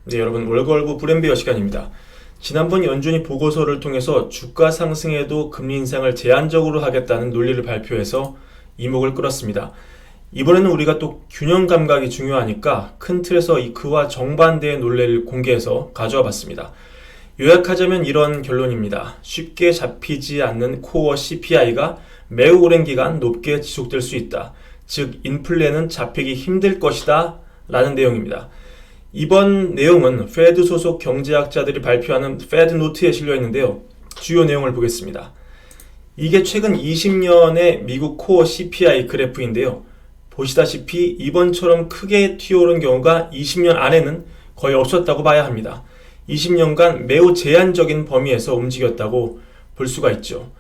네, 여러분 월걸부 브랜비어 시간입니다. 지난번 연준이 보고서를 통해서 주가 상승에도 금리 인상을 제한적으로 하겠다는 논리를 발표해서 이목을 끌었습니다. 이번에는 우리가 또 균형 감각이 중요하니까 큰 틀에서 그와 정반대의 논리를 공개해서 가져와 봤습니다. 요약하자면 이런 결론입니다. 쉽게 잡히지 않는 코어 CPI가 매우 오랜 기간 높게 지속될 수 있다. 즉 인플레는 잡히기 힘들 것이다 라는 내용입니다. 이번 내용은 페드 소속 경제학자들이 발표하는 페드 노트에 실려 있는데요. 주요 내용을 보겠습니다. 이게 최근 20년의 미국 코어 CPI 그래프인데요. 보시다시피 이번처럼 크게 튀어오른 경우가 20년 안에는 거의 없었다고 봐야 합니다. 20년간 매우 제한적인 범위에서 움직였다고 볼 수가 있죠.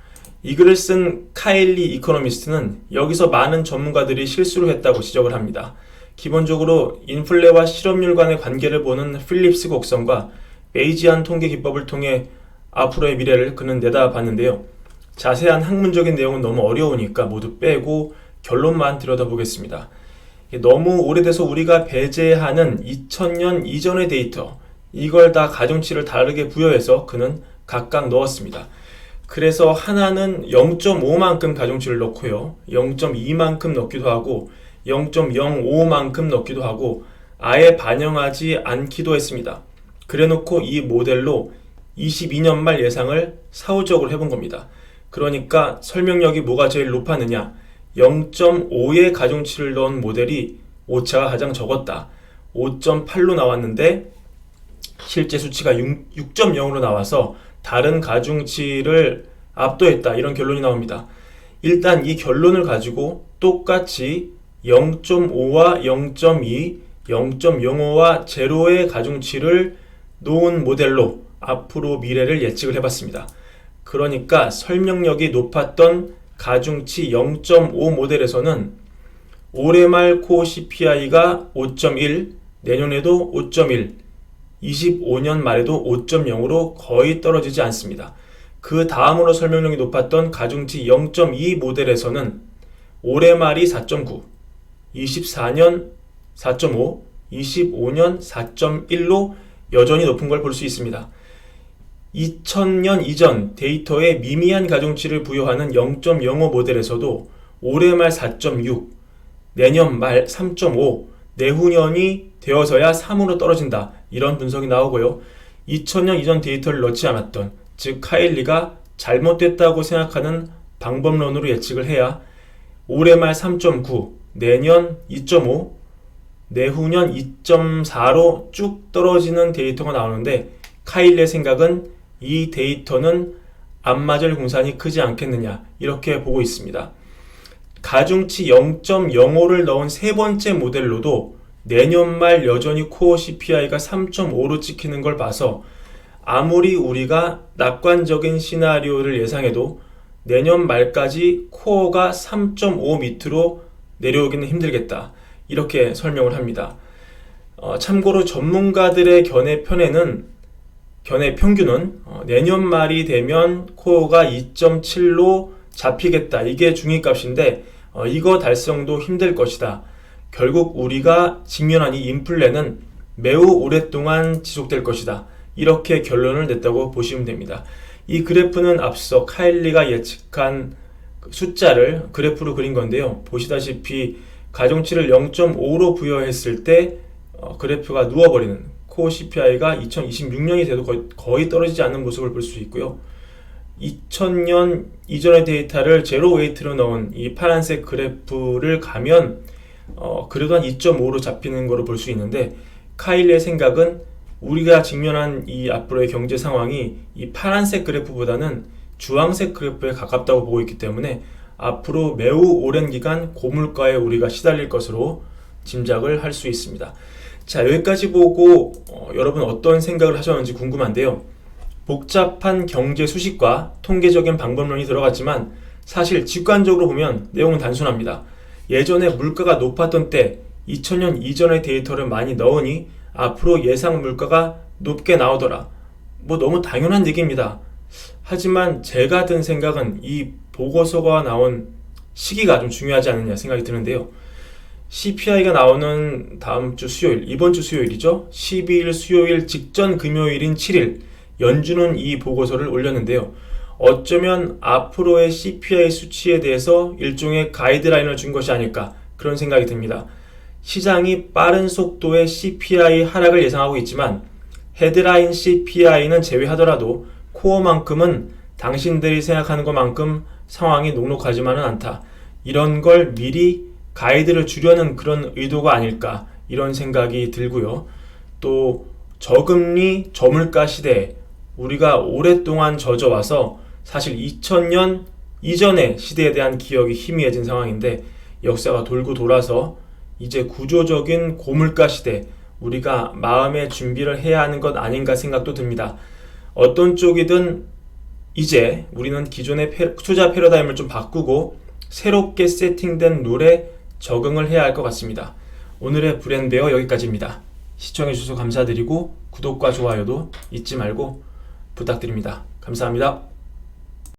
이 글을 쓴 카일리 이코노미스트는 여기서 많은 전문가들이 실수를 했다고 지적을 합니다. 기본적으로 인플레와 실업률 간의 관계를 보는 필립스 곡선과 베이지안 통계 기법을 통해 앞으로의 미래를 그는 내다봤는데요. 자세한 학문적인 내용은 너무 어려우니까 모두 빼고 결론만 들여다보겠습니다. 너무 오래돼서 우리가 배제하는 2000년 이전의 데이터, 이걸 다 가중치를 다르게 부여해서 그는 각각 넣었습니다. 그래서 하나는 0.5만큼 가중치를 넣고요. 0.2만큼 넣기도 하고 0.05만큼 넣기도 하고 아예 반영하지 않기도 했습니다. 그래놓고 이 모델로 22년 말 예상을 사후적으로 해본 겁니다. 그러니까 설명력이 뭐가 제일 높았느냐? 0.5의 가중치를 넣은 모델이 오차가 가장 적었다. 5.8로 나왔는데 실제 수치가 6.0으로 나와서 다른 가중치를 압도했다. 이런 결론이 나옵니다. 일단 이 결론을 가지고 똑같이 0.5와 0.2, 0.05와 제로의 가중치를 놓은 모델로 앞으로 미래를 예측을 해봤습니다. 그러니까 설명력이 높았던 가중치 0.5 모델에서는 올해 말 코어 CPI가 5.1, 내년에도 5.1, 25년 말에도 5.0으로 거의 떨어지지 않습니다. 그 다음으로 설명력이 높았던 가중치 0.2 모델에서는 올해 말이 4.9, 24년 4.5, 25년 4.1로 여전히 높은 걸 볼 수 있습니다. 2000년 이전 데이터에 미미한 가중치를 부여하는 0.05 모델에서도 올해 말 4.6, 내년 말 3.5, 내후년이 되어서야 3으로 떨어진다. 이런 분석이 나오고요. 2000년 이전 데이터를 넣지 않았던, 즉 카일리가 잘못됐다고 생각하는 방법론으로 예측을 해야 올해 말 3.9, 내년 2.5, 내후년 2.4로 쭉 떨어지는 데이터가 나오는데 카일리의 생각은 이 데이터는 안 맞을 공산이 크지 않겠느냐 이렇게 보고 있습니다. 가중치 0.05를 넣은 세 번째 모델로도 내년 말 여전히 코어 CPI가 3.5로 찍히는 걸 봐서 아무리 우리가 낙관적인 시나리오를 예상해도 내년 말까지 코어가 3.5 밑으로 내려오기는 힘들겠다. 이렇게 설명을 합니다. 참고로 전문가들의 견해 평균은 내년 말이 되면 코어가 2.7로 잡히겠다. 이게 중위값인데 이거 달성도 힘들 것이다. 결국 우리가 직면한 이 인플레는 매우 오랫동안 지속될 것이다. 이렇게 결론을 냈다고 보시면 됩니다. 이 그래프는 앞서 카일리가 예측한 숫자를 그래프로 그린 건데요. 보시다시피 가중치를 0.5로 부여했을 때 그래프가 누워버리는 코어 CPI가 2026년이 돼도 거의 떨어지지 않는 모습을 볼 수 있고요. 2000년 이전의 데이터를 제로 웨이트로 넣은 이 파란색 그래프를 가면 그래도 한 2.5로 잡히는 거로 볼 수 있는데 카일리의 생각은 우리가 직면한 이 앞으로의 경제 상황이 이 파란색 그래프보다는 주황색 그래프에 가깝다고 보고 있기 때문에 앞으로 매우 오랜 기간 고물가에 우리가 시달릴 것으로 짐작을 할 수 있습니다. 자, 여기까지 보고 여러분 어떤 생각을 하셨는지 궁금한데요. 복잡한 경제 수식과 통계적인 방법론이 들어갔지만 사실 직관적으로 보면 내용은 단순합니다. 예전에 물가가 높았던 때 2000년 이전의 데이터를 많이 넣으니 앞으로 예상 물가가 높게 나오더라. 뭐 너무 당연한 얘기입니다. 하지만 제가 든 생각은 이 보고서가 나온 시기가 좀 중요하지 않느냐 생각이 드는데요. CPI가 나오는 다음 주 수요일, 이번 주 수요일이죠. 12일 수요일 직전 금요일인 7일, 연준은 이 보고서를 올렸는데요. 어쩌면 앞으로의 CPI 수치에 대해서 일종의 가이드라인을 준 것이 아닐까, 그런 생각이 듭니다. 시장이 빠른 속도의 CPI 하락을 예상하고 있지만 헤드라인 CPI는 제외하더라도 코어만큼은 당신들이 생각하는 것만큼 상황이 녹록하지만은 않다. 이런 걸 미리 가이드를 주려는 그런 의도가 아닐까, 이런 생각이 들고요. 또 저금리 저물가 시대에 우리가 오랫동안 젖어와서 사실 2000년 이전의 시대에 대한 기억이 희미해진 상황인데, 역사가 돌고 돌아서 이제 구조적인 고물가 시대, 우리가 마음의 준비를 해야 하는 것 아닌가 생각도 듭니다. 어떤 쪽이든 이제 우리는 기존의 투자 패러다임을 좀 바꾸고 새롭게 세팅된 룰에 적응을 해야 할 것 같습니다. 오늘의 브랜베어 여기까지입니다. 시청해주셔서 감사드리고 구독과 좋아요도 잊지 말고 부탁드립니다. 감사합니다.